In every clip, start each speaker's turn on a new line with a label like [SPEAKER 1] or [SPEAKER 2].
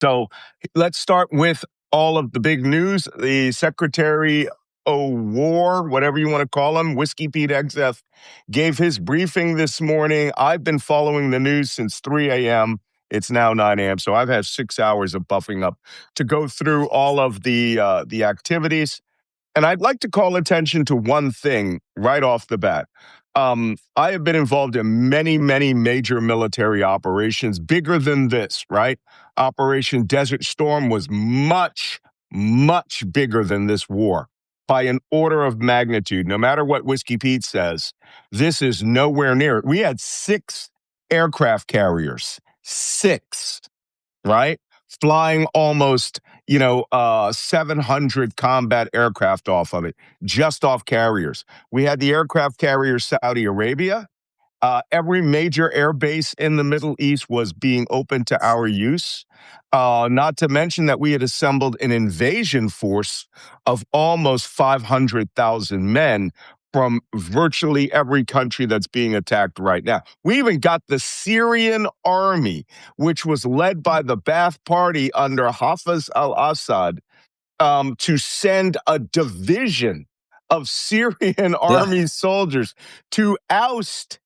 [SPEAKER 1] So let's start with all of the big news. The Secretary of War, whatever you want to call him, Whiskey Pete Exile, gave his briefing this morning. I've been following the news since 3 a.m. It's now 9 a.m., so I've had 6 hours of buffing up to go through all of the activities. And I'd like to call attention to one thing right off the bat. I have been involved in many, many major military operations, bigger than this, right? Operation Desert Storm was much, much bigger than this war by an order of magnitude. No matter what Whiskey Pete says, this is nowhere near it. We had 6 aircraft carriers, 6, right? Flying almost, 700 combat aircraft off of it, just off carriers. We had the aircraft carrier Saudi Arabia. Every major air base in the Middle East was being open to our use. Not to mention that we had assembled an invasion force of almost 500,000 men from virtually every country that's being attacked right now. We even got the Syrian army, which was led by the Ba'ath Party under Hafez al-Assad, to send a division of Syrian army soldiers to oust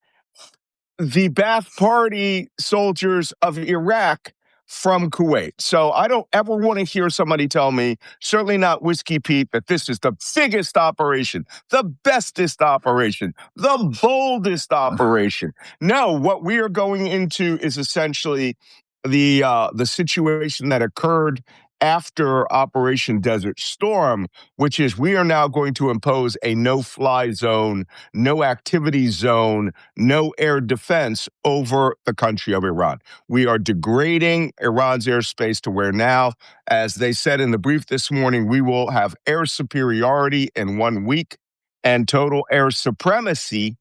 [SPEAKER 1] the Ba'ath Party soldiers of Iraq from Kuwait. So I don't ever want to hear somebody tell me, certainly not Whiskey Pete, that this is the biggest operation, the bestest operation, the boldest operation. No, what we are going into is essentially the situation that occurred after Operation Desert Storm, which is we are now going to impose a no-fly zone, no activity zone, no air defense over the country of Iran. We are degrading Iran's airspace to where now, as they said in the brief this morning, we will have air superiority in 1 week and total air supremacy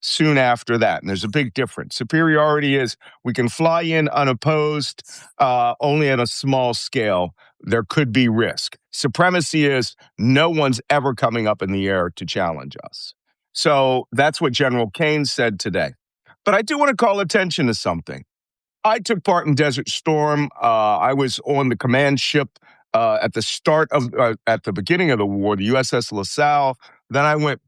[SPEAKER 1] soon after that. And there's a big difference. Superiority is we can fly in unopposed, only at a small scale. There could be risk. Supremacy is no one's ever coming up in the air to challenge us. So that's what General Kane said today. But I do want to call attention to something. I took part in Desert Storm. I was on the command ship at the beginning of the war, the USS LaSalle. Then I went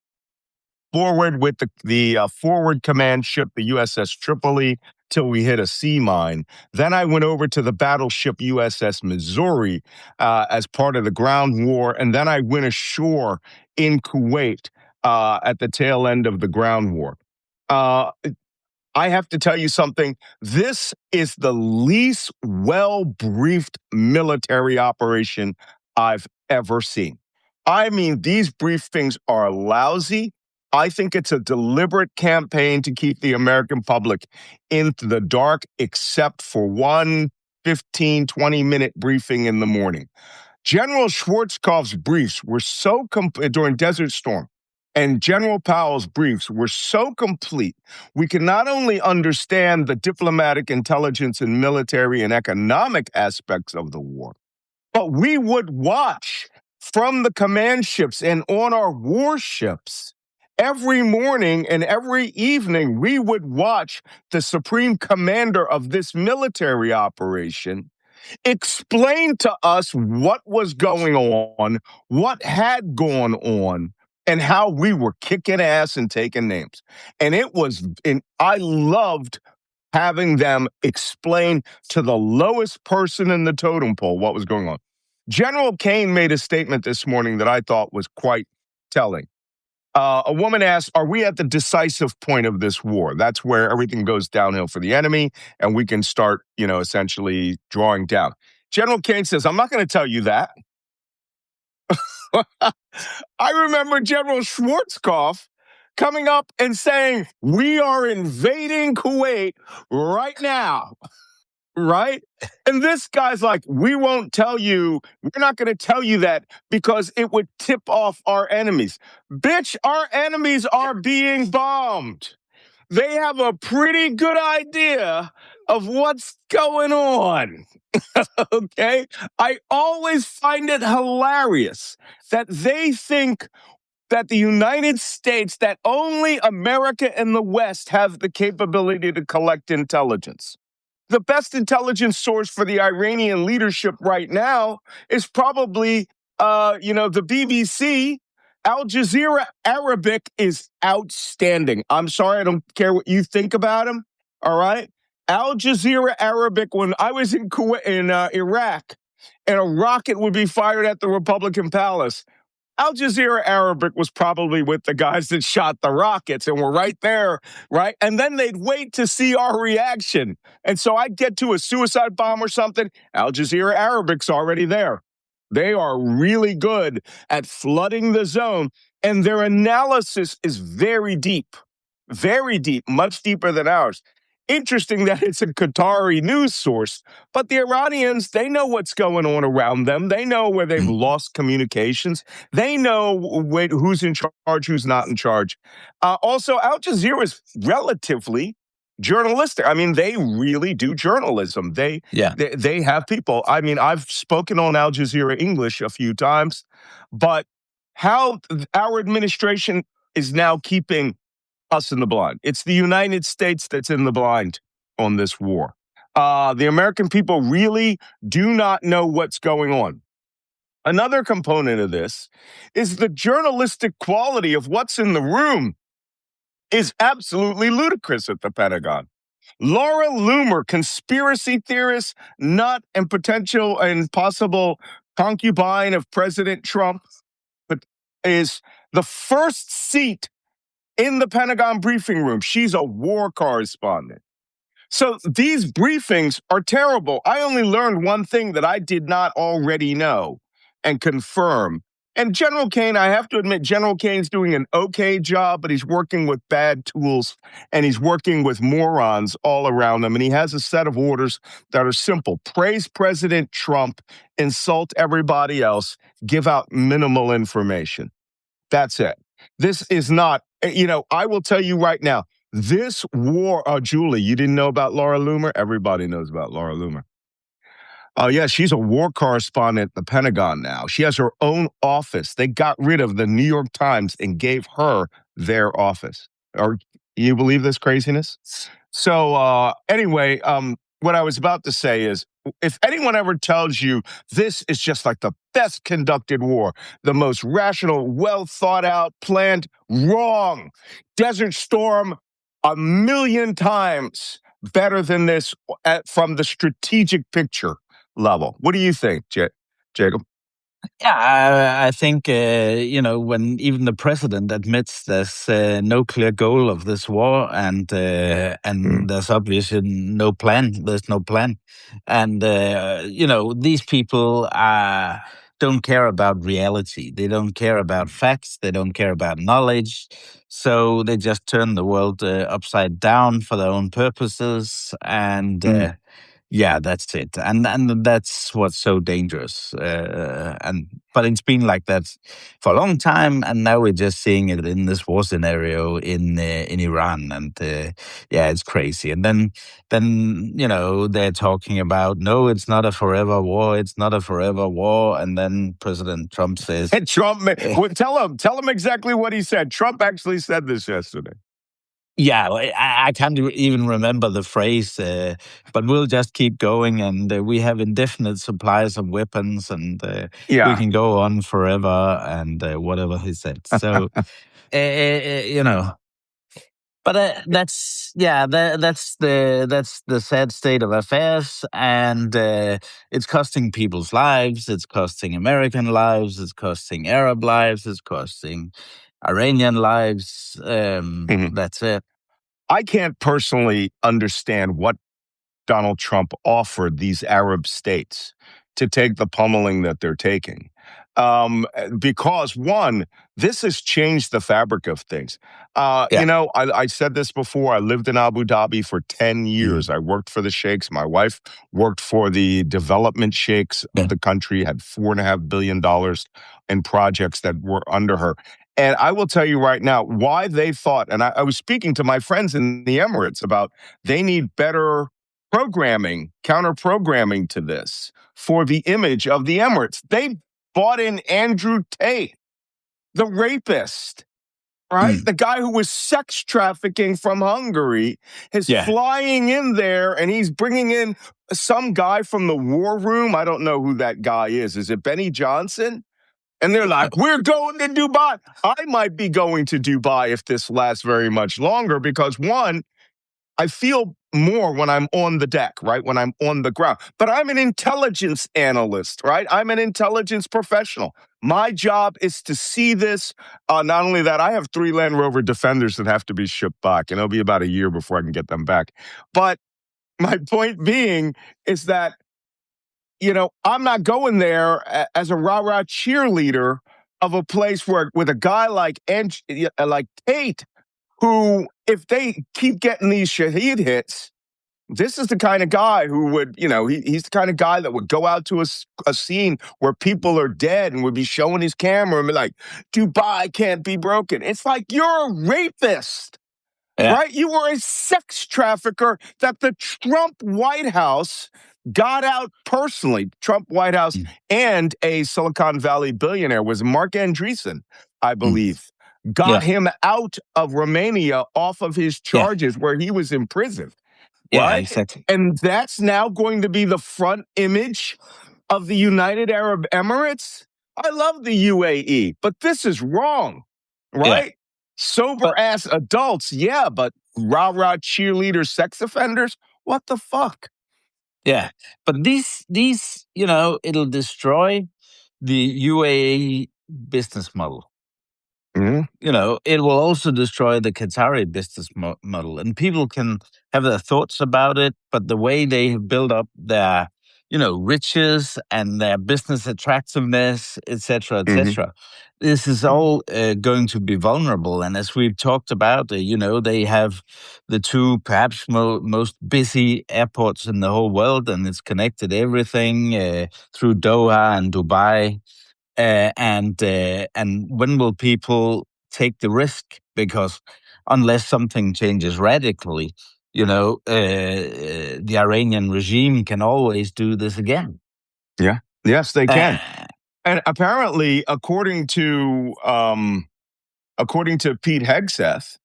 [SPEAKER 1] forward with the forward command ship, the USS Tripoli, till we hit a sea mine. Then I went over to the battleship USS Missouri as part of the ground war, and then I went ashore in Kuwait at the tail end of the ground war. I have to tell you something. This is the least well-briefed military operation I've ever seen. I mean, these briefings are lousy. I think it's a deliberate campaign to keep the American public into the dark, except for one 15, 20-minute briefing in the morning. General Schwarzkopf's briefs were so during Desert Storm, and General Powell's briefs were so complete, we can not only understand the diplomatic, intelligence, and military and economic aspects of the war, but we would watch from the command ships and on our warships. Every morning and every evening, we would watch the supreme commander of this military operation explain to us what was going on, what had gone on, and how we were kicking ass and taking names. And I loved having them explain to the lowest person in the totem pole what was going on. General Kane made a statement this morning that I thought was quite telling. A woman asked, are we at the decisive point of this war? That's where everything goes downhill for the enemy, and we can start, essentially drawing down. General Kane says, I'm not going to tell you that. I remember General Schwarzkopf coming up and saying, we are invading Kuwait right now. Right? And this guy's like, we won't tell you. We're not going to tell you that because it would tip off our enemies. Bitch, our enemies are being bombed. They have a pretty good idea of what's going on. Okay? I always find it hilarious that they think that the United States, that only America and the West have the capability to collect intelligence. the best intelligence source for the Iranian leadership right now is probably, the BBC. Al Jazeera Arabic is outstanding. I'm sorry, I don't care what you think about him. All right, Al Jazeera Arabic. When I was in Iraq, and a rocket would be fired at the Republican Palace, Al Jazeera Arabic was probably with the guys that shot the rockets and were right there, right? And then they'd wait to see our reaction. And so I'd get to a suicide bomb or something, Al Jazeera Arabic's already there. They are really good at flooding the zone, and their analysis is very deep, much deeper than ours. Interesting that it's a Qatari news source, but the Iranians, they know what's going on around them. They know where they've lost communications. They know who's in charge, who's not in charge. Also, Al Jazeera is relatively journalistic. I mean, they really do journalism. They have people. I mean, I've spoken on Al Jazeera English a few times, but how our administration is now keeping us in the blind. It's the United States that's in the blind on this war. The American people really do not know what's going on. Another component of this is the journalistic quality of what's in the room is absolutely ludicrous at the Pentagon. Laura Loomer, conspiracy theorist, nut, and potential and possible concubine of President Trump, but is the first seat in the Pentagon briefing room. She's a war correspondent. So these briefings are terrible. I only learned one thing that I did not already know and confirm. And General Kane, I have to admit, General Kane's doing an okay job, but he's working with bad tools and he's working with morons all around him. And he has a set of orders that are simple. Praise President Trump, insult everybody else, give out minimal information. That's it. This is not, I will tell you right now, this war, Julie, you didn't know about Laura Loomer? Everybody knows about Laura Loomer. Oh, yeah, she's a war correspondent at the Pentagon now. She has her own office. They got rid of the New York Times and gave her their office. Or you believe this craziness? So anyway, what I was about to say is, if anyone ever tells you this is just like the best conducted war, the most rational, well thought out, planned, wrong. Desert Storm, 1,000,000 times better than this from the strategic picture level. What do you think, Jacob?
[SPEAKER 2] Yeah, I think, when even the president admits there's no clear goal of this war and there's obviously no plan, there's no plan. And, these people don't care about reality. They don't care about facts. They don't care about knowledge. So they just turn the world upside down for their own purposes. And yeah, that's it, and that's what's so dangerous. But it's been like that for a long time, and now we're just seeing it in this war scenario in Iran, and it's crazy. And then they're talking about, no, it's not a forever war, it's not a forever war, and then President Trump says,
[SPEAKER 1] and Trump, well, tell him exactly what he said. Trump actually said this yesterday.
[SPEAKER 2] Yeah, I can't even remember the phrase, but we'll just keep going, and we have indefinite supplies of weapons, and we can go on forever, and whatever he said. So, but that's the sad state of affairs, and it's costing people's lives. It's costing American lives. It's costing Arab lives. It's costing Iranian lives. That's it.
[SPEAKER 1] I can't personally understand what Donald Trump offered these Arab states to take the pummeling that they're taking. Because one, this has changed the fabric of things. I said this before. I lived in Abu Dhabi for 10 years. I worked for the sheikhs. My wife worked for the development sheikhs of the country, had $4.5 billion in projects that were under her. And I will tell you right now why they thought, and I was speaking to my friends in the Emirates about they need better programming, counter-programming to this for the image of the Emirates. They bought in Andrew Tate, the rapist, right? The guy who was sex trafficking from Hungary is flying in there, and he's bringing in some guy from the war room. I don't know who that guy is. Is it Benny Johnson? And they're like, we're going to Dubai. I might be going to Dubai if this lasts very much longer because, one, I feel more when I'm on the deck, right? When I'm on the ground. But I'm an intelligence analyst, right? I'm an intelligence professional. My job is to see this. Not only that, I have 3 Land Rover Defenders that have to be shipped back, and it'll be about a year before I can get them back. But my point being is that, I'm not going there as a rah-rah cheerleader of a place where with a guy like Tate, who, if they keep getting these Shaheed hits, this is the kind of guy who would, he's the kind of guy that would go out to a scene where people are dead and would be showing his camera and be like, Dubai can't be broken. It's like, you're a rapist, right? You were a sex trafficker that the Trump White House got out personally. Trump White House and a Silicon Valley billionaire was Mark Andreessen, I believe. Got him out of Romania off of his charges where he was in prison. Right?
[SPEAKER 2] Yeah, exactly.
[SPEAKER 1] And that's now going to be the front image of the United Arab Emirates. I love the UAE, but this is wrong, right? Sober-ass adults, but rah-rah cheerleader sex offenders? What the fuck?
[SPEAKER 2] Yeah, but these, it'll destroy the UAE business model. It will also destroy the Qatari business model, and people can have their thoughts about it, but the way they have built up their, riches and their business attractiveness, etc., this is all going to be vulnerable. And as we've talked about, they have the 2 perhaps most busy airports in the whole world, and it's connected everything through Doha and Dubai. And when will people take the risk? Because unless something changes radically, the Iranian regime can always do this again.
[SPEAKER 1] Yeah. Yes, they can. And apparently, according to Pete Hegseth,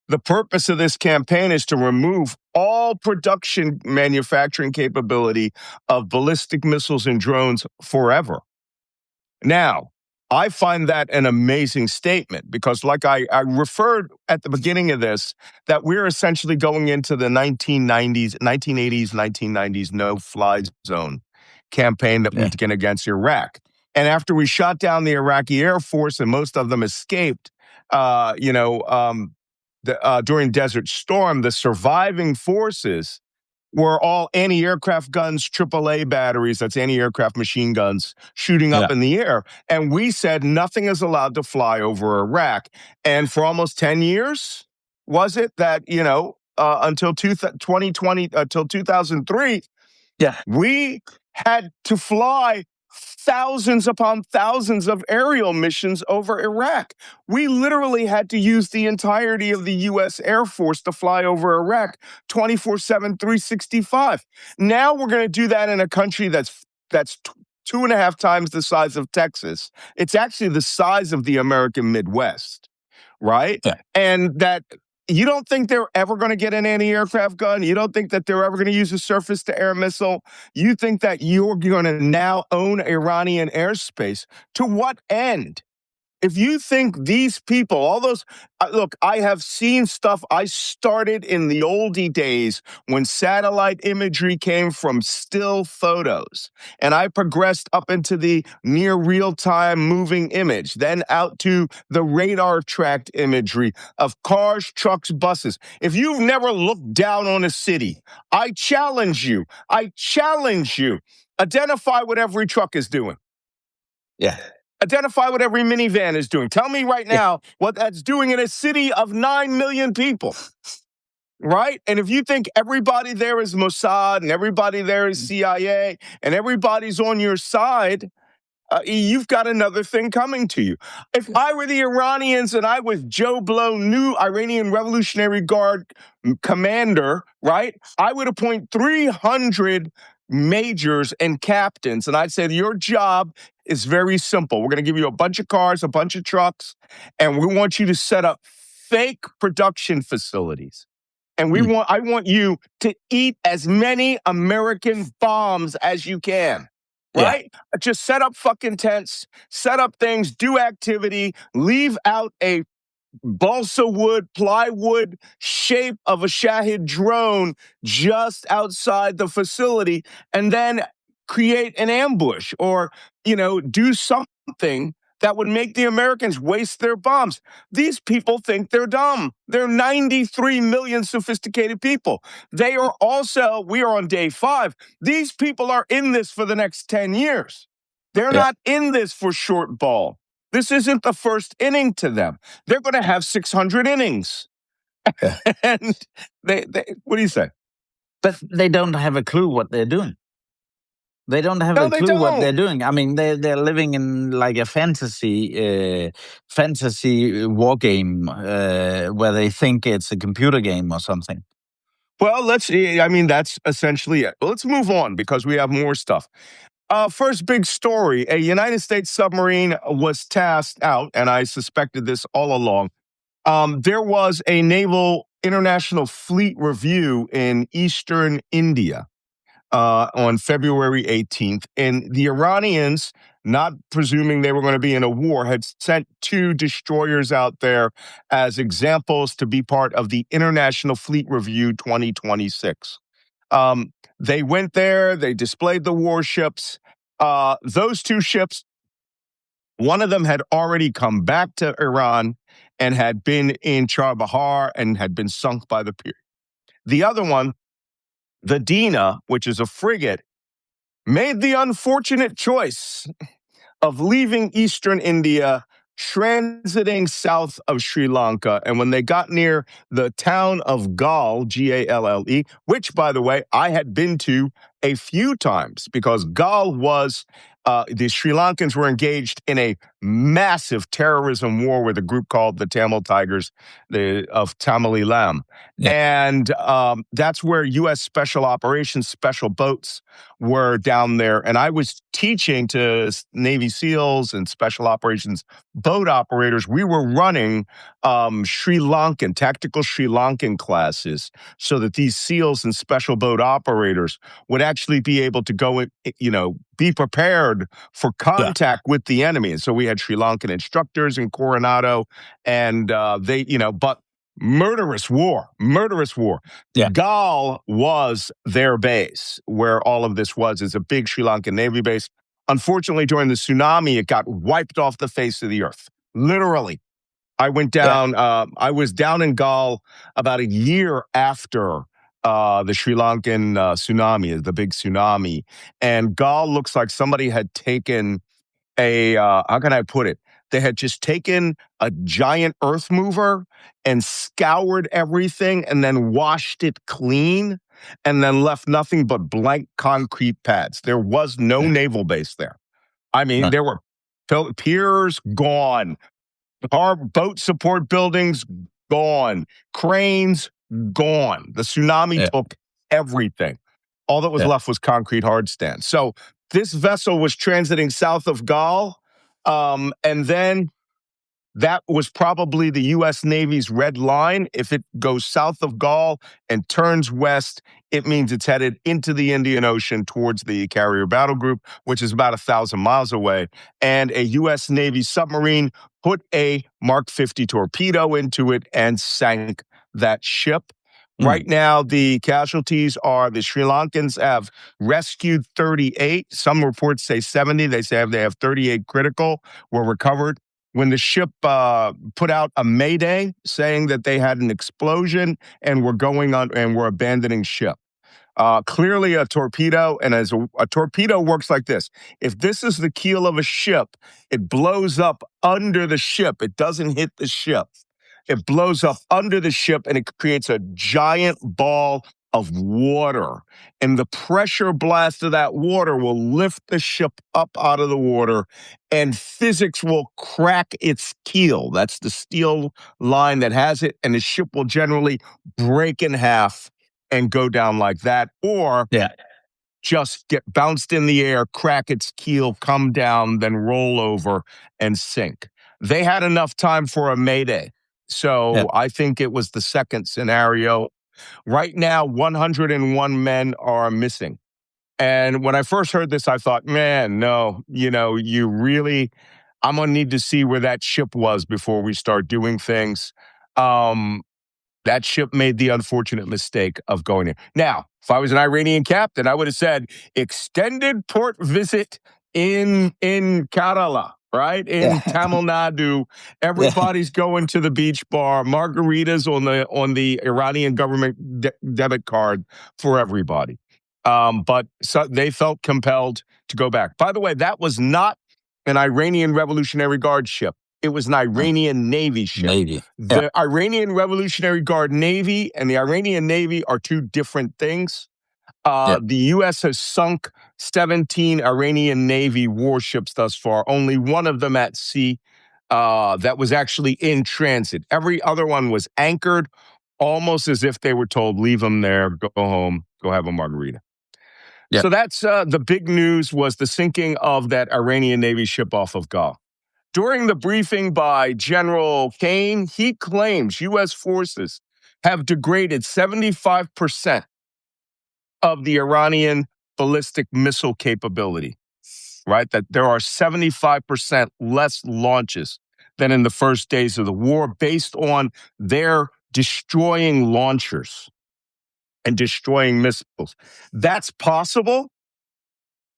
[SPEAKER 1] the purpose of this campaign is to remove all production manufacturing capability of ballistic missiles and drones forever. Now, I find that an amazing statement because, like I referred at the beginning of this, that we're essentially going into the 1980s, 1990s no-fly zone campaign that we began against Iraq. And after we shot down the Iraqi Air Force and most of them escaped, during Desert Storm, the surviving forces were all anti-aircraft guns, AAA batteries, that's anti-aircraft machine guns, shooting up in the air. And we said nothing is allowed to fly over Iraq. And for almost 10 years, was it that, until 2003, we had to fly thousands upon thousands of aerial missions over Iraq. We literally had to use the entirety of the U.S. Air Force to fly over Iraq 24/7, 365. Now we're going to do that in a country that's 2.5 times the size of Texas. It's actually the size of the American Midwest, right? And that you don't think they're ever going to get an anti-aircraft gun? You don't think that they're ever going to use a surface-to-air missile? You think that you're going to now own Iranian airspace? To what end? If you think these people, all those, look, I have seen stuff. I started in the oldie days when satellite imagery came from still photos, and I progressed up into the near real-time moving image, then out to the radar-tracked imagery of cars, trucks, buses. If you've never looked down on a city, I challenge you, identify what every truck is doing. Identify what every minivan is doing. Tell me right now what that's doing in a city of 9 million people, right? And if you think everybody there is Mossad and everybody there is CIA and everybody's on your side, you've got another thing coming to you. If I were the Iranians and I was Joe Blow, new Iranian Revolutionary Guard commander, right, I would appoint 300 majors and captains. And I'd say your job is very simple. We're going to give you a bunch of cars, a bunch of trucks, and we want you to set up fake production facilities. And I want you to eat as many American bombs as you can. Right? Yeah. Just set up fucking tents, set up things, do activity, leave out a balsa wood, plywood shape of a Shahid drone just outside the facility, and then create an ambush or, do something that would make the Americans waste their bombs. These people think they're dumb. They're 93 million sophisticated people. We are on day 5. These people are in this for the next 10 years. They're not in this for short ball. This isn't the first inning to them. They're going to have 600 innings. And they, what do you say?
[SPEAKER 2] But they don't have a clue what they're doing. They don't have a clue what they're doing. I mean, they're living in like a fantasy war game where they think it's a computer game or something.
[SPEAKER 1] Well, that's essentially it. Let's move on because we have more stuff. First big story, a United States submarine was tasked out, and I suspected this all along. There was a naval international fleet review in eastern India on February 18th, and the Iranians, not presuming they were going to be in a war, had sent 2 destroyers out there as examples to be part of the International Fleet Review 2026. They went there, they displayed the warships. Those 2 ships, one of them had already come back to Iran and had been in Charbahar and had been sunk by the pier. The other one, the Dina, which is a frigate, made the unfortunate choice of leaving eastern India, transiting south of Sri Lanka. And when they got near the town of Galle, Galle, which, by the way, I had been to a few times because Galle was, the Sri Lankans were engaged in a massive terrorism war with a group called the Tamil Tigers of Tamil Eelam. Yeah. And that's where U.S. Special Operations, special boats were down there. And I was teaching to Navy SEALs and Special Operations boat operators. We were running tactical Sri Lankan classes so that these SEALs and special boat operators would actually be able to go, be prepared for contact with the enemy. And so we had Sri Lankan instructors in Coronado, and but murderous war. Yeah. Galle was their base where all of this was. It's a big Sri Lankan Navy base. Unfortunately, during the tsunami, it got wiped off the face of the earth. Literally. I went down, I was down in Galle about a year after the Sri Lankan tsunami, the big tsunami. And Galle looks like somebody had taken how can I put it? They had just taken a giant earth mover and scoured everything and then washed it clean and then left nothing but blank concrete pads. There was no naval base there. I mean, there were piers gone. Our boat support buildings, gone. Cranes, gone. The tsunami took everything. All that was left was concrete hardstand. So this vessel was transiting south of Galle, and then that was probably the U.S. Navy's red line. If it goes south of Galle and turns west, it means it's headed into the Indian Ocean towards the carrier battle group, which is about 1,000 miles away. And a U.S. Navy submarine put a Mark 50 torpedo into it and sank that ship. Right now, the casualties are the Sri Lankans have rescued 38. Some reports say 70. They say they have 38 critical, were recovered. When the ship put out a mayday saying that they had an explosion and were going on and were abandoning ship. Clearly a torpedo, and as a torpedo works like this. If this is the keel of a ship, it blows up under the ship. It doesn't hit the ship. It blows up under the ship and it creates a giant ball of water. And the pressure blast of that water will lift the ship up out of the water and physics will crack its keel. That's the steel line that has it. And the ship will generally break in half and go down like that. Or just get bounced in the air, crack its keel, come down, then roll over and sink. They had enough time for a mayday. So I think it was the second scenario. Right now, 101 men are missing. And when I first heard this, I thought, man, no, you really, I'm going to need to see where that ship was before we start doing things. That ship made the unfortunate mistake of going in. Now, if I was an Iranian captain, I would have said extended port visit in Kerala, right? In Tamil Nadu. Everybody's going to the beach bar, margaritas on the Iranian government debit card for everybody. But so they felt compelled to go back. By the way, that was not an Iranian Revolutionary Guard ship. It was an Iranian Navy ship. The Iranian Revolutionary Guard Navy and the Iranian Navy are two different things. The U.S. has sunk 17 Iranian Navy warships thus far, only one of them at sea that was actually in transit. Every other one was anchored, almost as if they were told, leave them there, go home, go have a margarita. So that's the big news was the sinking of that Iranian Navy ship off of Gaza. During the briefing by General Kane, he claims U.S. forces have degraded 75% of the Iranian ballistic missile capability, right? That there are 75% less launches than in the first days of the war based on their destroying launchers and destroying missiles. That's possible.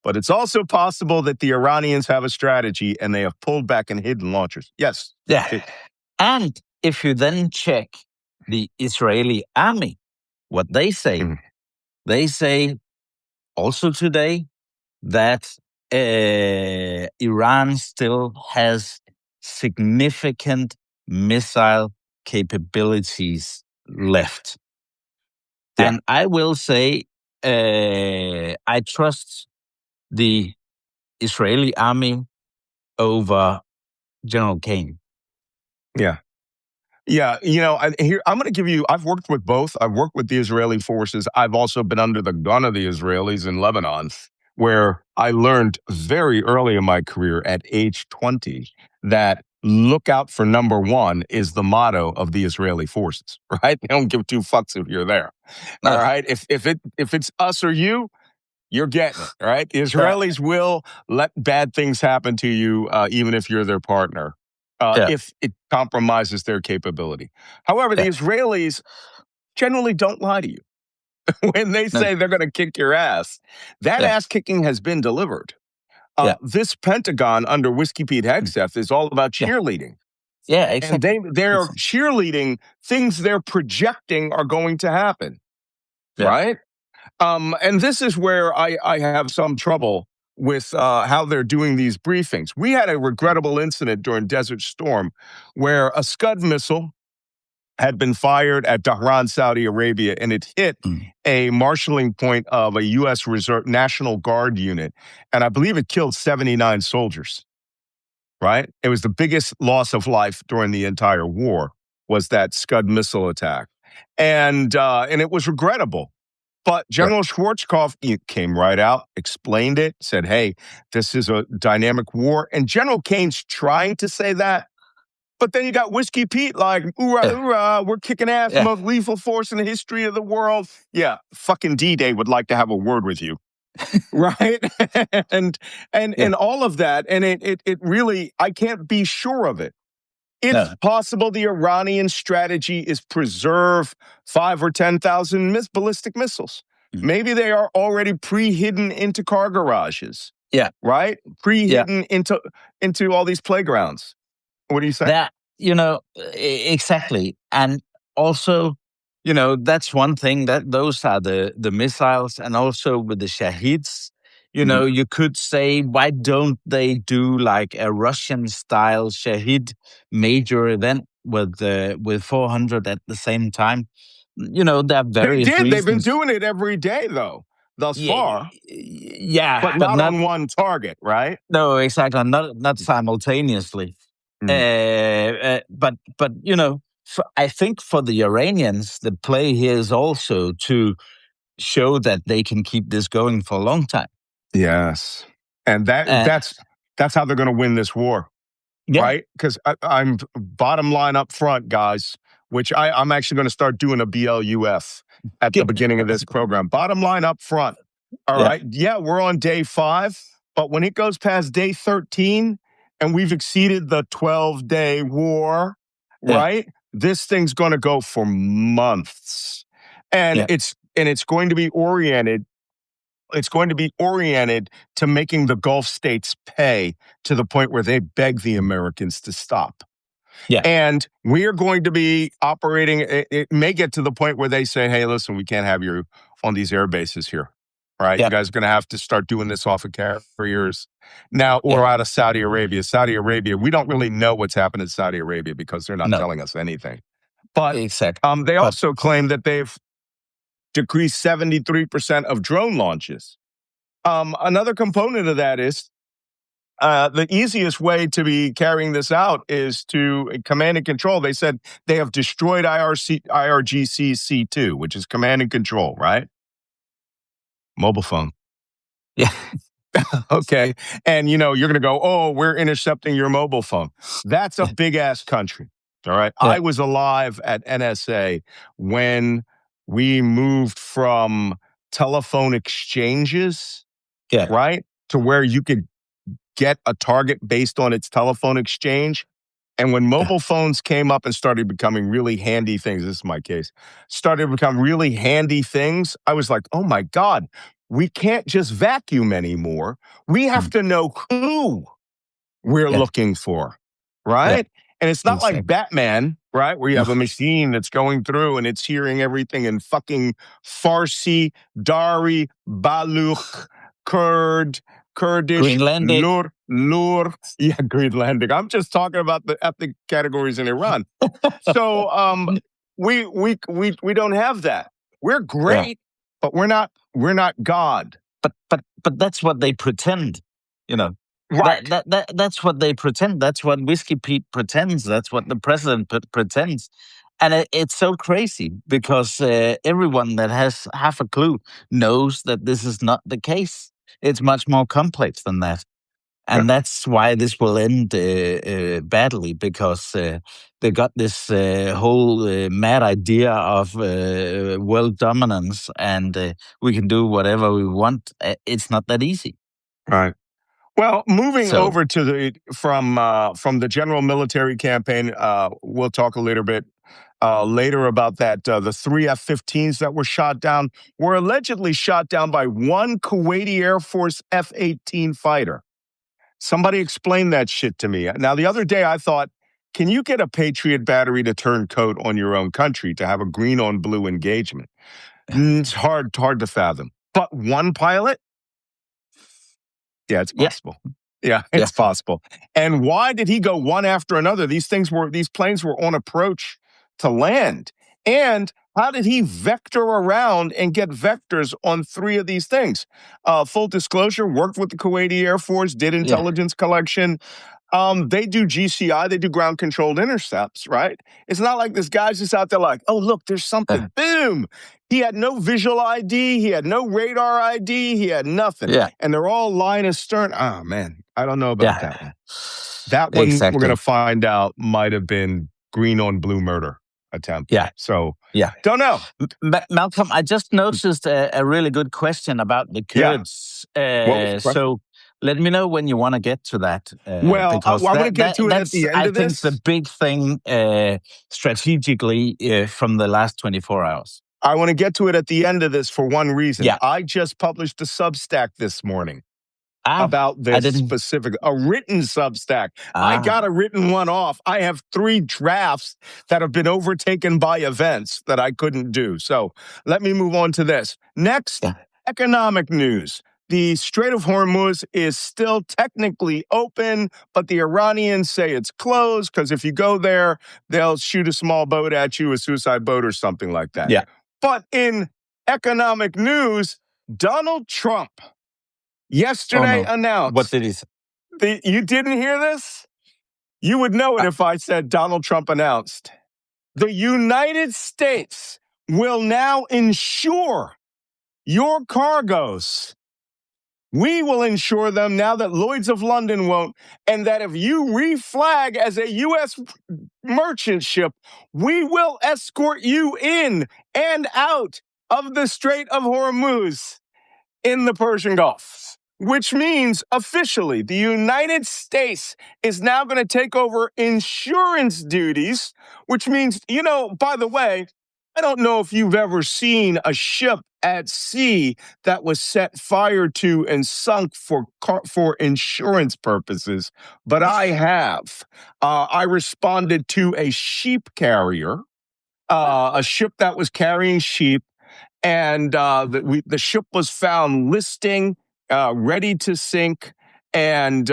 [SPEAKER 1] But it's also possible that the Iranians have a strategy and they have pulled back and hidden launchers. Yes.
[SPEAKER 2] Yeah. And if you then check the Israeli army, what they say, they say also today that Iran still has significant missile capabilities left. Yeah. And I will say, I trust the Israeli army over General Kane.
[SPEAKER 1] Yeah. Yeah. I'm going to give you, I've worked with both. I've worked with the Israeli forces. I've also been under the gun of the Israelis in Lebanon, where I learned very early in my career at age 20 that look out for number one is the motto of the Israeli forces, right? They don't give two fucks if you're there. No. All right. If it's us or you, you're getting it, right? The Israelis will let bad things happen to you, even if you're their partner, if it compromises their capability. However, the Israelis generally don't lie to you. When they say they're going to kick your ass, that ass kicking has been delivered. This Pentagon under Whiskey Pete Hegseth is all about cheerleading.
[SPEAKER 2] Yeah, exactly.
[SPEAKER 1] And they're cheerleading things they're projecting are going to happen, right? And this is where I have some trouble with how they're doing these briefings. We had a regrettable incident during Desert Storm where a Scud missile had been fired at Tehran, Saudi Arabia, and it hit a marshaling point of a U.S. Reserve National Guard unit. And I believe it killed 79 soldiers, right? It was the biggest loss of life during the entire war, was that Scud missile attack. And it was regrettable. But General Schwarzkopf came right out, explained it, said, hey, this is a dynamic war. And General Kane's trying to say that. But then you got Whiskey Pete like, oorah, we're kicking ass, most lethal force in the history of the world. Yeah, fucking D-Day would like to have a word with you. Right? and all of that. And it really, I can't be sure of it. It's possible the Iranian strategy is preserve 5,000 or 10,000 ballistic missiles. Maybe they are already pre-hidden into car garages. Yeah. Right? Pre-hidden into all these playgrounds. What do you say?
[SPEAKER 2] That, exactly. And also, that's one thing, that those are the missiles, and also with the Shaheeds, you could say, why don't they do like a Russian-style Shaheed major event with 400 at the same time? There are various reasons.
[SPEAKER 1] They've been doing it every day, though, thus far.
[SPEAKER 2] Yeah.
[SPEAKER 1] But not on one target, right?
[SPEAKER 2] No, exactly. Not simultaneously. But I think for the Iranians, the play here is also to show that they can keep this going for a long time.
[SPEAKER 1] Yes. And that's how they're going to win this war.
[SPEAKER 2] Yeah.
[SPEAKER 1] Right? Because I'm bottom line up front, guys, which I'm actually going to start doing a BLUF at the beginning of this program. Bottom line up front. All right. Yeah, we're on day 5, but when it goes past day 13 and we've exceeded the 12-day war, right? This thing's going to go for months. And it's going to be oriented. It's going to be oriented to making the Gulf states pay to the point where they beg the Americans to stop.
[SPEAKER 2] Yeah.
[SPEAKER 1] And we are going to be operating. It may get to the point where they say, hey, listen, we can't have you on these air bases here. All right. You guys are going to have to start doing this off of carriers now or out of Saudi Arabia. Saudi Arabia, we don't really know what's happened in Saudi Arabia because they're not telling us anything. But they also claim that they've decreased 73% of drone launches. Another component of that is the easiest way to be carrying this out is to command and control. They said they have destroyed IRGC C2, which is command and control, right? Mobile phone.
[SPEAKER 2] Yeah.
[SPEAKER 1] Okay. And, you're going to go, oh, we're intercepting your mobile phone. That's a big-ass country. All right. I was alive at NSA when we moved from telephone exchanges, right, to where you could get a target based on its telephone exchange. And when mobile phones came up and started becoming really handy things, this is my case, started to become really handy things, I was like, oh my God, we can't just vacuum anymore. We have to know who we're looking for, right? And it's not like Batman, right? Where you have a machine that's going through and it's hearing everything in fucking Farsi, Dari, Baluch, Kurdish,
[SPEAKER 2] Greenlandic.
[SPEAKER 1] Lur. Yeah, Greenlandic. I'm just talking about the ethnic categories in Iran. So we don't have that. We're great, but we're not God.
[SPEAKER 2] But that's what they pretend,
[SPEAKER 1] Right.
[SPEAKER 2] That's what they pretend. That's what Whiskey Pete pretends. That's what the president pretends. And it's so crazy because everyone that has half a clue knows that this is not the case. It's much more complex than that. And that's why this will end badly, because they got this whole mad idea of world dominance, and we can do whatever we want. It's not that easy.
[SPEAKER 1] Right. Well, moving over to from the general military campaign, we'll talk a little bit later about that. The 3 F-15s that were shot down were allegedly shot down by one Kuwaiti Air Force F-18 fighter. Somebody explained that shit to me. Now, the other day I thought, can you get a Patriot battery to turn coat on your own country to have a green on blue engagement? It's hard to fathom. But one pilot? Yeah, it's possible. Yeah, it's possible. And why did he go one after another? These planes were on approach to land. And how did he vector around and get vectors on 3 of these things? Full disclosure, worked with the Kuwaiti Air Force, did intelligence collection. They do GCI, they do ground controlled intercepts, right? It's not like this guy's just out there like, oh, look, there's something. Boom. He had no visual ID. He had no radar ID. He had nothing.
[SPEAKER 2] Yeah.
[SPEAKER 1] And they're all line astern. Oh, man, I don't know about that one. That one, we're going to find out, might have been green on blue murder attempt.
[SPEAKER 2] Yeah.
[SPEAKER 1] So, don't know.
[SPEAKER 2] Malcolm, I just noticed a really good question about the Kurds. So let me know when you want to get to that.
[SPEAKER 1] Well, I want to get to it at the end of this.
[SPEAKER 2] I think the big thing strategically from the last 24 hours.
[SPEAKER 1] I want to get to it at the end of this for one reason. I just published a Substack this morning about this specific, a written Substack. I got a written one off. I have 3 drafts that have been overtaken by events that I couldn't do. So let me move on to this. Next, economic news. The Strait of Hormuz is still technically open, but the Iranians say it's closed because if you go there, they'll shoot a small boat at you, a suicide boat or something like that.
[SPEAKER 2] Yeah.
[SPEAKER 1] But in economic news, Donald Trump yesterday announced.
[SPEAKER 2] What did he say?
[SPEAKER 1] You didn't hear this? You would know it if I said Donald Trump announced. The United States will now insure your cargoes. We will insure them now that Lloyd's of London won't, and that if you reflag as a U.S. merchant ship, we will escort you in and out of the Strait of Hormuz in the Persian Gulf, which means officially the United States is now going to take over insurance duties, which means, by the way, I don't know if you've ever seen a ship at sea that was set fire to and sunk for insurance purposes, but I have. I responded to a sheep carrier, a ship that was carrying sheep, and the ship was found listing, ready to sink, and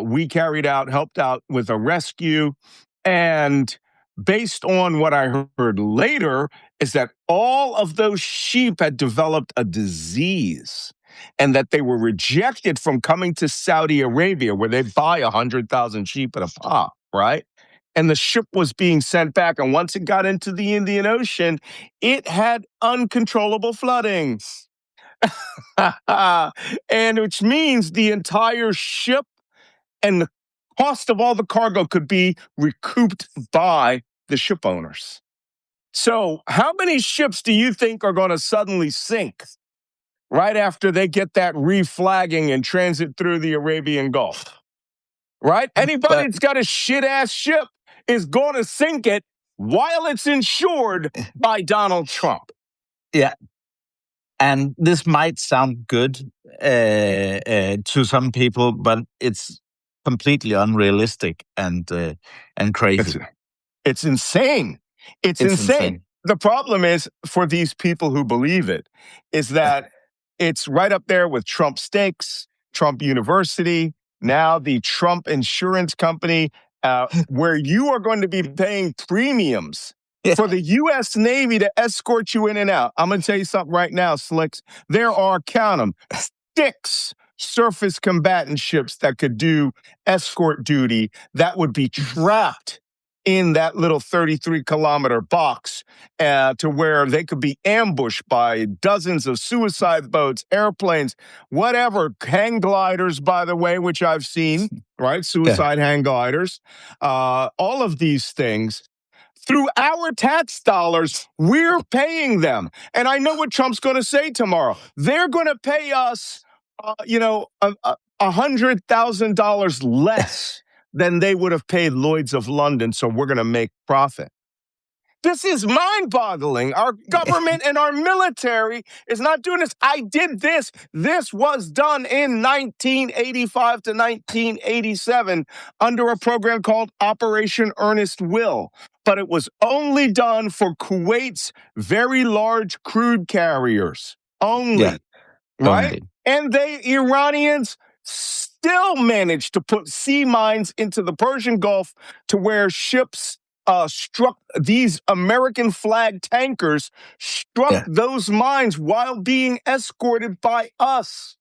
[SPEAKER 1] we helped out with a rescue. And based on what I heard later, is that all of those sheep had developed a disease, and that they were rejected from coming to Saudi Arabia, where they buy 100,000 sheep at a pop, right? And the ship was being sent back. And once it got into the Indian Ocean, it had uncontrollable flooding. And which means the entire ship and the cost of all the cargo could be recouped by the ship owners. So how many ships do you think are going to suddenly sink right after they get that reflagging and transit through the Arabian Gulf? Right? Anybody that's got a shit-ass ship is going to sink it while it's insured by Donald Trump.
[SPEAKER 2] Yeah. And this might sound good to some people, but it's completely unrealistic and crazy.
[SPEAKER 1] It's insane. It's insane. The problem is, for these people who believe it, is that it's right up there with Trump Steaks, Trump University, now the Trump Insurance Company, where you are going to be paying premiums for the U.S. Navy to escort you in and out. I'm going to tell you something right now, Slicks. There are, count them, 6 surface combatant ships that could do escort duty that would be trapped in that little 33-kilometer box, to where they could be ambushed by dozens of suicide boats, airplanes, whatever, hang gliders, by the way, which I've seen, right? Suicide hang gliders. All of these things, through our tax dollars, we're paying them. And I know what Trump's going to say tomorrow. They're going to pay us, $100,000 less than they would have paid Lloyd's of London, so we're going to make profit. This is mind-boggling. Our government and our military is not doing this. I did this. This was done in 1985 to 1987 under a program called Operation Earnest Will. But it was only done for Kuwait's very large crude carriers. Only. Right? Only. And Iranians still managed to put sea mines into the Persian Gulf to where ships struck these American flag tankers, struck those mines while being escorted by us.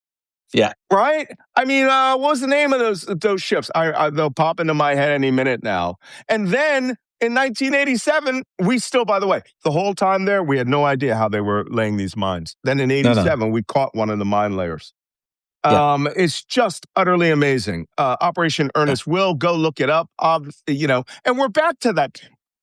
[SPEAKER 2] Yeah.
[SPEAKER 1] Right? I mean, what was the name of those ships? They'll pop into my head any minute now. And then in 1987, we still, by the way, the whole time there, we had no idea how they were laying these mines. Then in 87, we caught one of the mine layers. It's just utterly amazing. Operation Earnest Will, go look it up. And we're back to that.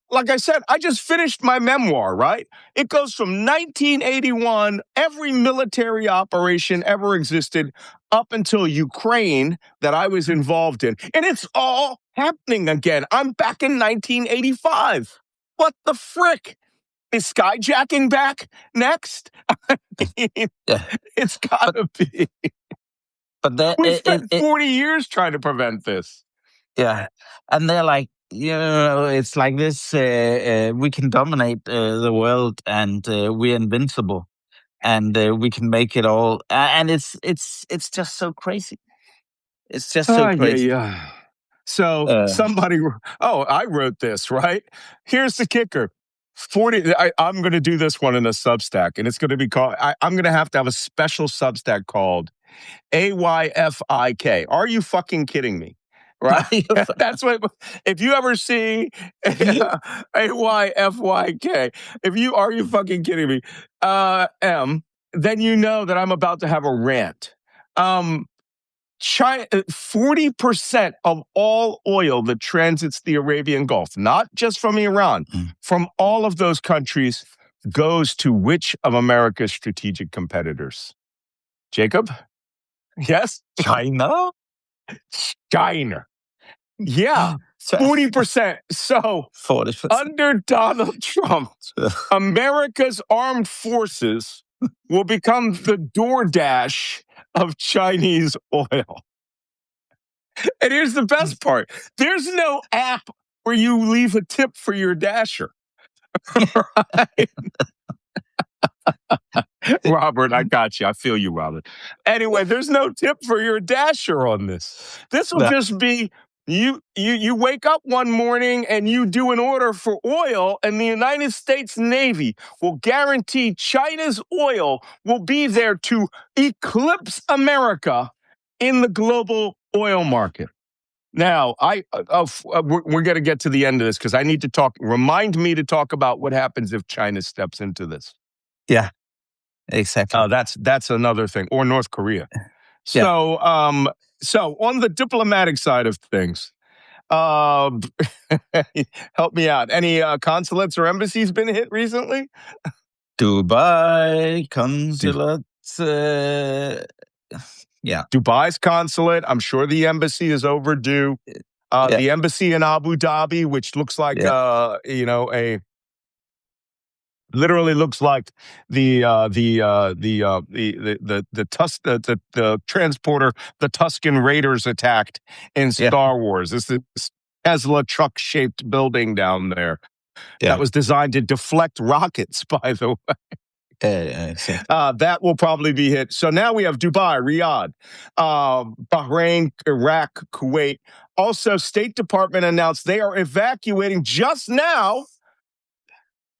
[SPEAKER 1] Like I said, I just finished my memoir, right? It goes from 1981, every military operation ever existed, up until Ukraine that I was involved in. And it's all happening again. I'm back in 1985. What the frick? Is skyjacking back next? I mean, it's got to be. But we spent 40 years trying to prevent this.
[SPEAKER 2] Yeah. And they're like, it's like this, we can dominate the world, and we're invincible, and we can make it all. And it's just so crazy. It's just so crazy.
[SPEAKER 1] Yeah. So somebody, I wrote this, right? Here's the kicker. I'm going to do this one in a Substack, and it's going to be called, I'm going to have a special Substack called AYFIK. Are you fucking kidding me? Right? That's what, if you ever see AYFYK, are you fucking kidding me? then you know that I'm about to have a rant. China, 40% of all oil that transits the Arabian Gulf, not just from Iran, from all of those countries, goes to which of America's strategic competitors? Jacob? Yes?
[SPEAKER 2] China?
[SPEAKER 1] China. Yeah, 40%. So
[SPEAKER 2] 40%.
[SPEAKER 1] under Donald Trump, America's armed forces will become the DoorDash of Chinese oil. And here's the best part. There's no app where you leave a tip for your dasher. Right? Robert, I got you. I feel you, Robert. Anyway, there's no tip for your dasher on this. This will just be you wake up one morning and you do an order for oil, and the United States Navy will guarantee China's oil will be there to eclipse America in the global oil market. Now, we're going to get to the end of this because I need to talk. Remind me to talk about what happens if China steps into this.
[SPEAKER 2] Yeah, exactly.
[SPEAKER 1] That's another thing, or North Korea. So, so on the diplomatic side of things, help me out. Any consulates or embassies been hit recently?
[SPEAKER 2] Dubai consulate. Yeah.
[SPEAKER 1] Dubai's consulate. I'm sure the embassy is overdue. The embassy in Abu Dhabi, which looks like literally looks like the transporter the Tusken Raiders attacked in Star Wars. This is Tesla truck shaped building down there that was designed to deflect rockets. By the way. That will probably be hit. So now we have Dubai, Riyadh, Bahrain, Iraq, Kuwait. Also, State Department announced they are evacuating just now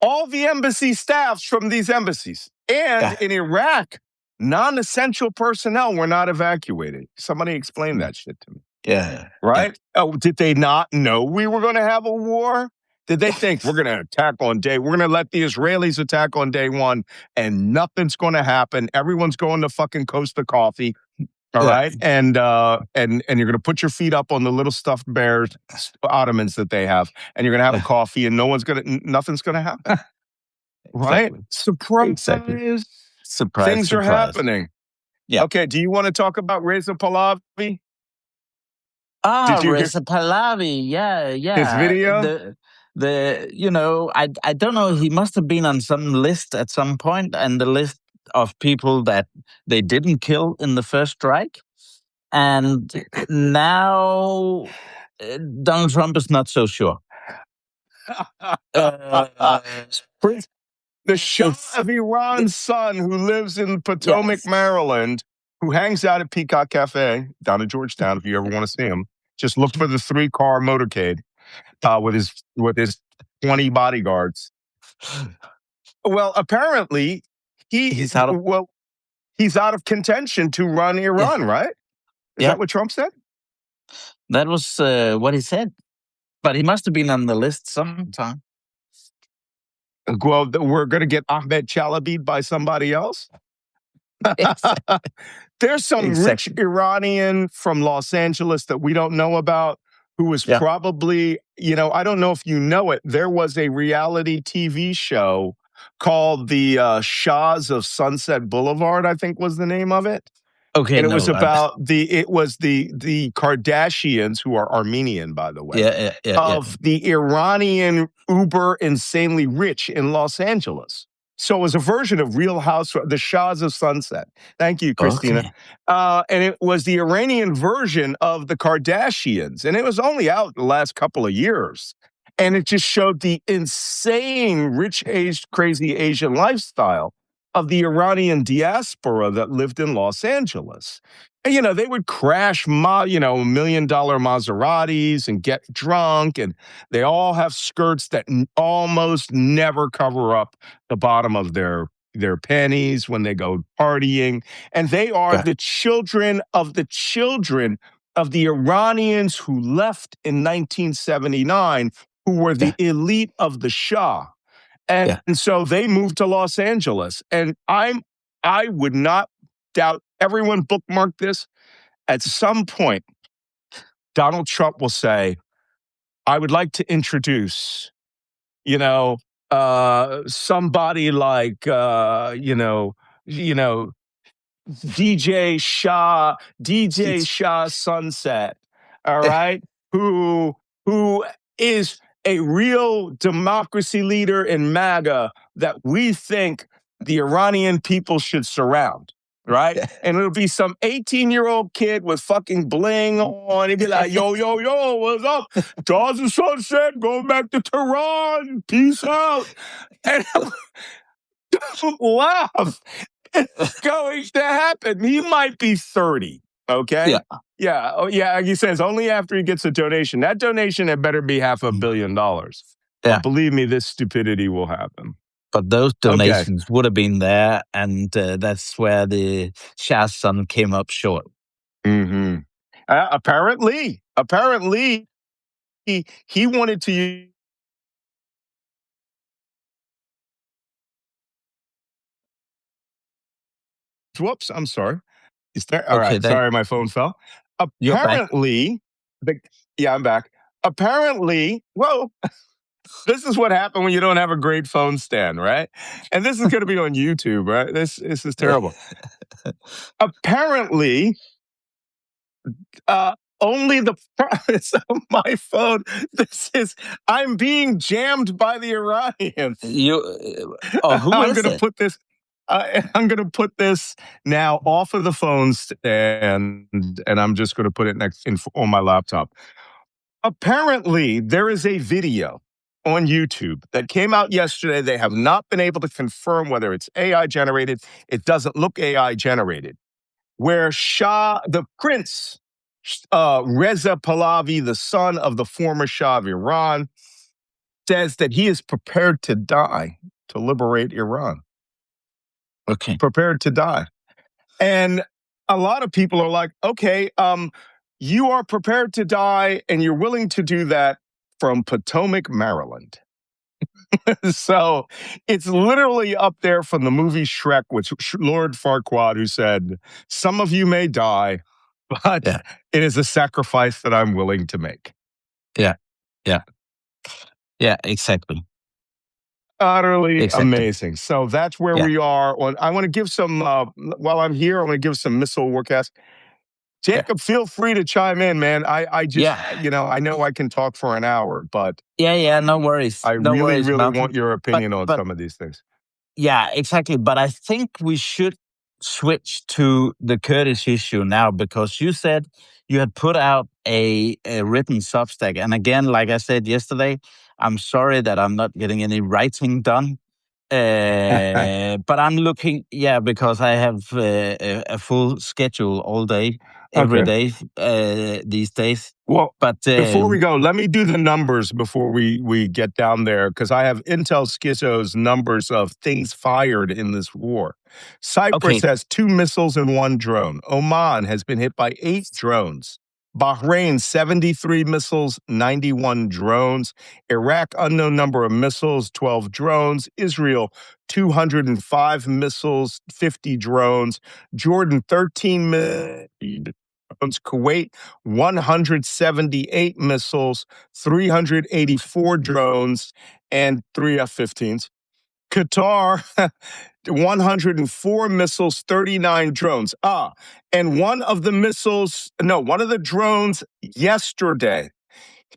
[SPEAKER 1] all the embassy staffs from these embassies. And in Iraq, non-essential personnel were not evacuated. Somebody explain that shit to me.
[SPEAKER 2] Yeah.
[SPEAKER 1] Right? Oh, did they not know we were going to have a war? Did they think we're going to attack on day? We're going to let the Israelis attack on day one, and nothing's going to happen. Everyone's going to fucking Costa Coffee, all right? And you're going to put your feet up on the little stuffed bears, ottomans that they have, and you're going to have a coffee, and nothing's going to happen, right? Surprise!
[SPEAKER 2] Exactly. Surprise!
[SPEAKER 1] Things are happening. Yeah. Okay. Do you want to talk about Reza Pahlavi?
[SPEAKER 2] Reza Pahlavi, yeah.
[SPEAKER 1] His video.
[SPEAKER 2] I don't know. He must have been on some list at some point, and the list of people that they didn't kill in the first strike. And now Donald Trump is not so sure.
[SPEAKER 1] The Shah of Iran's son, who lives in Potomac, Maryland, who hangs out at Peacock Cafe down in Georgetown. If you ever want to see him, just look for the 3-car motorcade with his 20 bodyguards. Well, apparently he's out of contention to run Iran, right? Is that what Trump said?
[SPEAKER 2] That was what he said. But he must have been on the list sometime.
[SPEAKER 1] Well, we're going to get Ahmed Chalabi by somebody else. There's some rich Iranian from Los Angeles that we don't know about who was probably, I don't know if you know it. There was a reality TV show called The Shahs of Sunset Boulevard, I think was the name of it.
[SPEAKER 2] Okay,
[SPEAKER 1] and it was about the Kardashians, who are Armenian, by the way, the Iranian uber insanely rich in Los Angeles. So it was a version of Real Housewives, The Shahs of Sunset. Thank you, Christina. Okay. And it was the Iranian version of the Kardashians, and it was only out the last couple of years. And it just showed the insane, rich-aged, crazy Asian lifestyle of the Iranian diaspora that lived in Los Angeles. And, they would crash, $1 million Maseratis and get drunk. And they all have skirts that almost never cover up the bottom of their panties when they go partying. And they are the children of the Iranians who left in 1979, who were the elite of the Shah. And so they moved to Los Angeles. And I'm I would not doubt, everyone bookmark this. At some point, Donald Trump will say, I would like to introduce, somebody like, DJ Shah Sunset, all right, who is a real democracy leader in MAGA that we think the Iranian people should surround, right? And it'll be some 18-year-old kid with fucking bling on. He'd be like, yo, yo, yo, what's up? Stars and Sunset, going back to Tehran, peace out. And laugh. It's going to happen. He might be 30, okay?
[SPEAKER 2] Yeah.
[SPEAKER 1] Yeah. Oh, yeah. He says only after he gets a donation. That donation had better be $500 million.
[SPEAKER 2] Yeah.
[SPEAKER 1] But believe me, this stupidity will happen.
[SPEAKER 2] But those donations would have been there, and that's where the Shah's son came up short.
[SPEAKER 1] Mm-hmm. Apparently, he wanted to use. Whoops, I'm sorry. Is there? All right. Sorry, my phone fell. Apparently, I'm back. Apparently, whoa. This is what happened when you don't have a great phone stand, right? And this is going to be on YouTube, right? This is terrible. Apparently, only the promise of my phone. I'm being jammed by the Iranians.
[SPEAKER 2] Who
[SPEAKER 1] I'm
[SPEAKER 2] is
[SPEAKER 1] going to
[SPEAKER 2] it?
[SPEAKER 1] put this. I'm going to put this now off of the phone stand, and I'm just going to put it on my laptop. Apparently, there is a video on YouTube that came out yesterday. They have not been able to confirm whether it's AI generated. It doesn't look AI generated. Where the prince, Reza Pahlavi, the son of the former Shah of Iran, says that he is prepared to die to liberate Iran.
[SPEAKER 2] Okay.
[SPEAKER 1] Prepared to die. And a lot of people are like, okay, you are prepared to die and you're willing to do that from Potomac, Maryland. So it's literally up there from the movie Shrek, which Lord Farquaad, who said, some of you may die, but it is a sacrifice that I'm willing to make.
[SPEAKER 2] Yeah, exactly.
[SPEAKER 1] Utterly amazing. So that's where we are. I want to give some, while I'm here, I want to give some missile Warcast. Jacob, feel free to chime in, man. I just, I know I can talk for an hour, but
[SPEAKER 2] no worries.
[SPEAKER 1] I really want your opinion on some of these things.
[SPEAKER 2] Yeah, exactly. But I think we should switch to the Kurdish issue now, because you said you had put out a written Substack. And again, like I said yesterday, I'm sorry that I'm not getting any writing done. But I'm looking, because I have a full schedule all day, every day these days.
[SPEAKER 1] Well, but before we go, let me do the numbers before we get down there, because I have Intel Schizo's numbers of things fired in this war. Cyprus has 2 missiles and 1 drone. Oman has been hit by 8 drones. Bahrain, 73 missiles, 91 drones. Iraq, unknown number of missiles, 12 drones. Israel, 205 missiles, 50 drones. Jordan, 13 drones. Kuwait, 178 missiles, 384 drones, and 3 F-15s. Qatar, 104 missiles, 39 drones. And one of the drones yesterday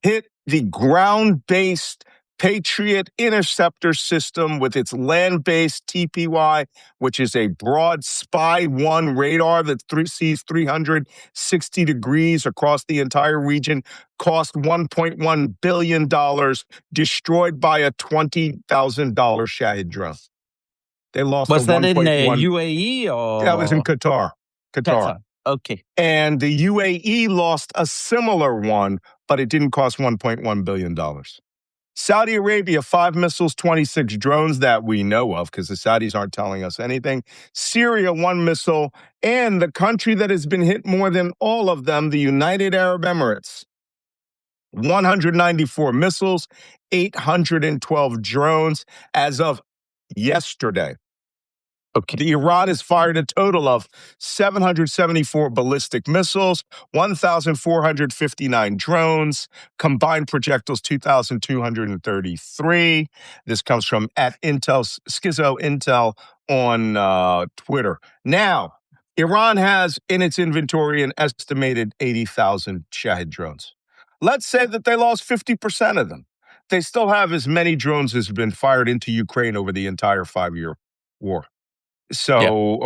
[SPEAKER 1] hit the ground-based Patriot interceptor system with its land-based TPY, which is a broad Spy-1 radar that sees 360 degrees across the entire region, cost $1.1 billion, destroyed by a $20,000 Shahid drone. They lost
[SPEAKER 2] Was that in UAE or?
[SPEAKER 1] That was in Qatar.
[SPEAKER 2] Okay.
[SPEAKER 1] And the UAE lost a similar one, but it didn't cost $1.1 billion. Saudi Arabia, 5 missiles, 26 drones that we know of, because the Saudis aren't telling us anything. Syria, 1 missile. And the country that has been hit more than all of them, the United Arab Emirates, 194 missiles, 812 drones as of yesterday.
[SPEAKER 2] Okay.
[SPEAKER 1] Iran has fired a total of 774 ballistic missiles, 1,459 drones, combined projectiles 2,233. This comes from at Intel, Schizo Intel on Twitter. Now, Iran has in its inventory an estimated 80,000 Shahed drones. Let's say that they lost 50% of them. They still have as many drones as have been fired into Ukraine over the entire 5-year war. So,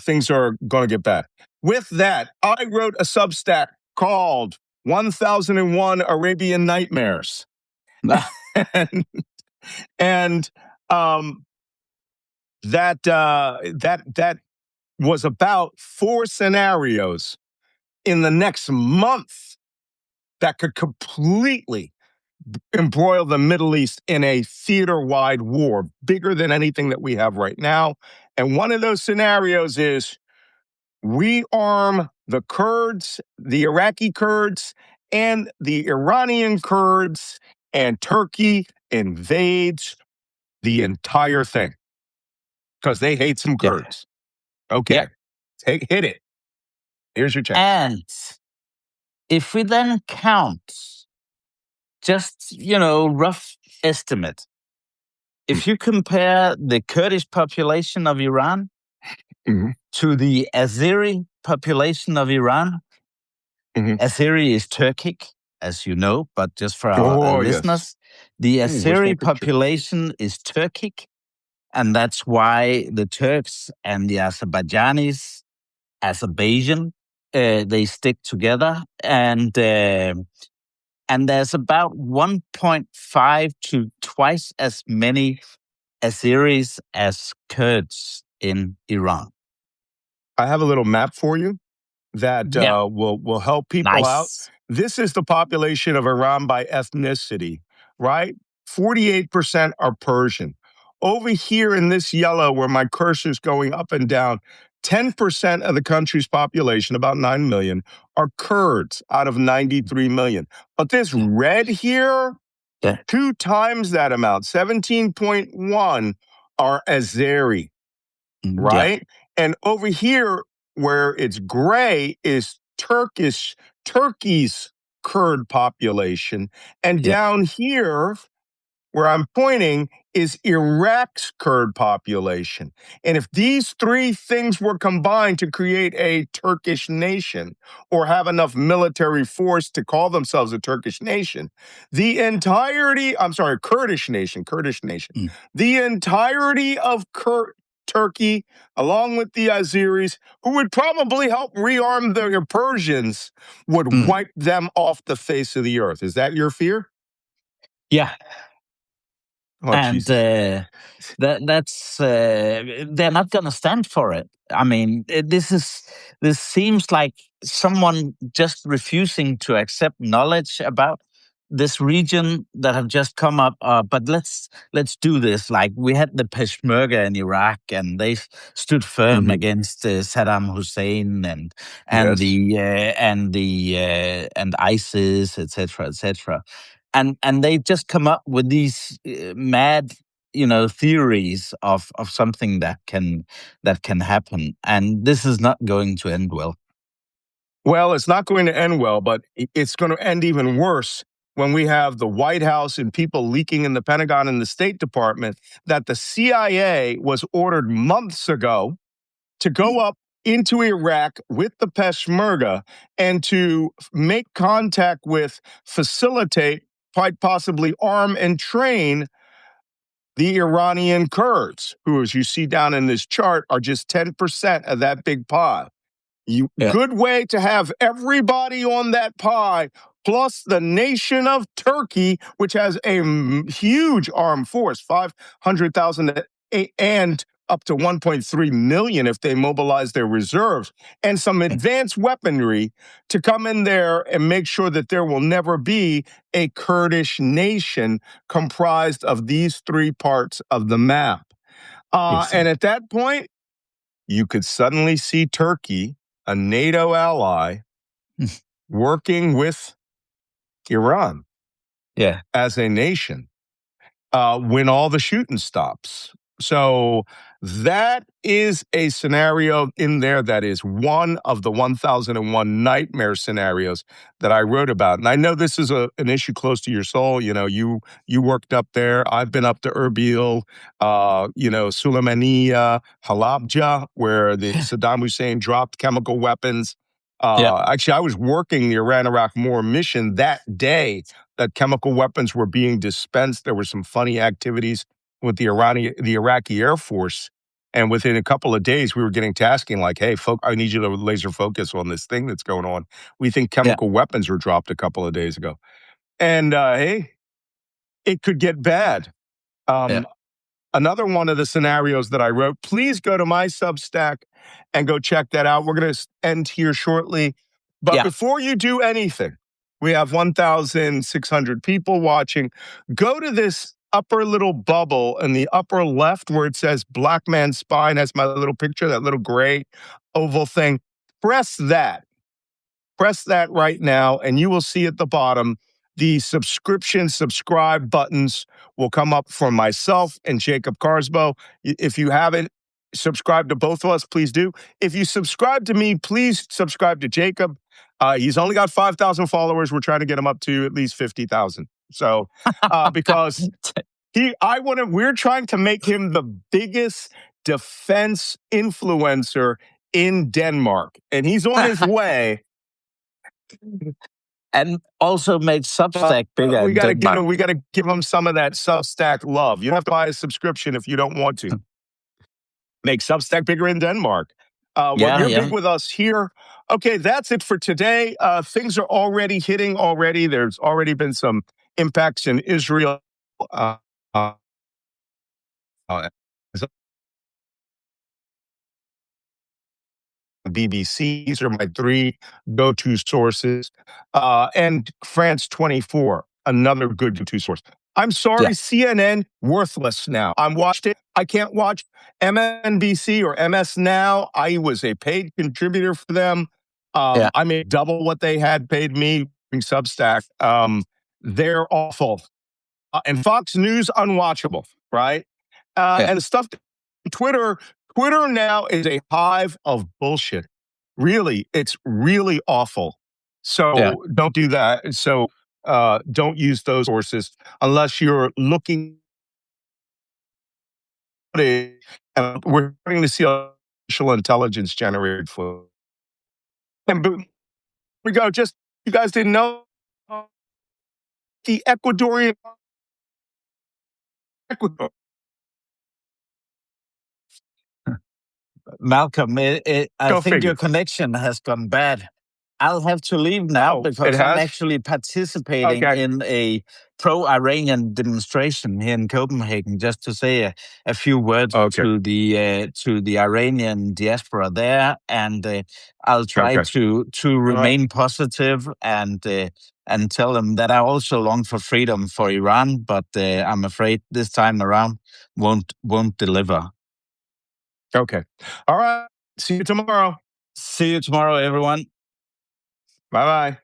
[SPEAKER 1] things are going to get bad. With that, I wrote a Substack called 1001 Arabian Nightmares. and and that was about 4 scenarios in the next month that could completely embroil the Middle East in a theater-wide war, bigger than anything that we have right now. And one of those scenarios is rearm the Kurds, the Iraqi Kurds, and the Iranian Kurds, and Turkey invades the entire thing because they hate some Kurds. Okay, hit it. Here's your chance.
[SPEAKER 2] And if we then count, just, rough estimate, if you compare the Kurdish population of Iran to the Azeri population of Iran, Azeri is Turkic, as you know, but just for our listeners, the Azeri population is Turkic, and that's why the Turks and the Azerbaijanis, Azerbaijan, they stick together, and there's about 1.5 to twice as many Azeris as Kurds in Iran.
[SPEAKER 1] I have a little map for you that will help people out. This is the population of Iran by ethnicity, right? 48% are Persian. Over here in this yellow, where my cursor is going up and down, 10% of the country's population, about 9 million, are Kurds out of 93 million. But this red here, 2 times that amount, 17.1, are Azeri, right? And over here, where it's gray, is Turkey's Kurd population. And down here, where I'm pointing, is Iraq's Kurd population. And if these 3 things were combined to create a Turkish nation, or have enough military force to call themselves a Turkish nation, Kurdish nation, the entirety of Turkey, along with the Azeris, who would probably help rearm the Persians, would wipe them off the face of the earth. Is that your fear?
[SPEAKER 2] Yeah.
[SPEAKER 1] Oh,
[SPEAKER 2] and that's they're not going to stand for it. I mean, this seems like someone just refusing to accept knowledge about this region that have just come up. But let's do this. Like, we had the Peshmerga in Iraq, and they stood firm against Saddam Hussein and ISIS, etc., etc. And they just come up with these mad, theories of something that can happen, and this is not going to end well.
[SPEAKER 1] Well, it's not going to end well, but it's going to end even worse when we have the White House and people leaking in the Pentagon and the State Department that the CIA was ordered months ago to go up into Iraq with the Peshmerga and to make contact with, facilitate, quite possibly arm and train the Iranian Kurds, who, as you see down in this chart, are just 10% of that big pie. Good way to have everybody on that pie, plus the nation of Turkey, which has a huge armed force, 500,000 and up to 1.3 million if they mobilize their reserves, and some advanced weaponry to come in there and make sure that there will never be a Kurdish nation comprised of these 3 parts of the map. And at that point, you could suddenly see Turkey, a NATO ally, working with Iran as a nation when all the shooting stops. So that is a scenario in there that is one of the 1001 nightmare scenarios that I wrote about. And I know this is an issue close to your soul. You worked up there. I've been up to Erbil, Suleimania, Halabja, where the Saddam Hussein dropped chemical weapons. Actually, I was working the Iran-Iraq War mission that day that chemical weapons were being dispensed. There were some funny activities with the Iraqi Air Force. And within a couple of days, we were getting tasking like, hey, I need you to laser focus on this thing that's going on. We think chemical weapons were dropped a couple of days ago. And hey, it could get bad. Another one of the scenarios that I wrote, please go to my Substack and go check that out. We're going to end here shortly. But before you do anything, we have 1,600 people watching. Go to this upper little bubble in the upper left where it says Black Man's Spine, has my little picture, that little gray oval thing. Press that. Press that right now, and you will see at the bottom the subscribe buttons will come up for myself and Jacob Carsbo. If you haven't subscribed to both of us, please do. If you subscribe to me, please subscribe to Jacob. He's only got 5,000 followers. We're trying to get him up to at least 50,000. So, because we're trying to make him the biggest defense influencer in Denmark, and he's on his way.
[SPEAKER 2] And also make Substack bigger.
[SPEAKER 1] We got to give him some of that Substack love. You don't have to buy a subscription if you don't want to. Make Substack bigger in Denmark. You're big with us here. Okay, that's it for today. Things are already hitting already. There's already been some impacts in Israel. BBC. These are my three go-to sources. And France 24, another good go-to source. I'm sorry, CNN, worthless now. I'm watched it. I can't watch MNBC or MS Now. I was a paid contributor for them. I made double what they had paid me in Substack. They're awful. And Fox News, unwatchable, right? And stuff, Twitter now is a hive of bullshit. Really, it's really awful. So don't do that. So don't use those sources unless you're looking at it. And we're starting to see artificial intelligence generated for. And boom, we go. Just, you guys didn't know, the Ecuador.
[SPEAKER 2] Malcolm, I think your connection has gone bad. I'll have to leave now because I'm actually participating in a pro-Iranian demonstration here in Copenhagen, just to say a few words to the Iranian diaspora there, and I'll try to remain positive and tell them that I also long for freedom for Iran, but I'm afraid this time around won't deliver.
[SPEAKER 1] Okay. All right. See you tomorrow.
[SPEAKER 2] See you tomorrow, everyone.
[SPEAKER 1] Bye-bye.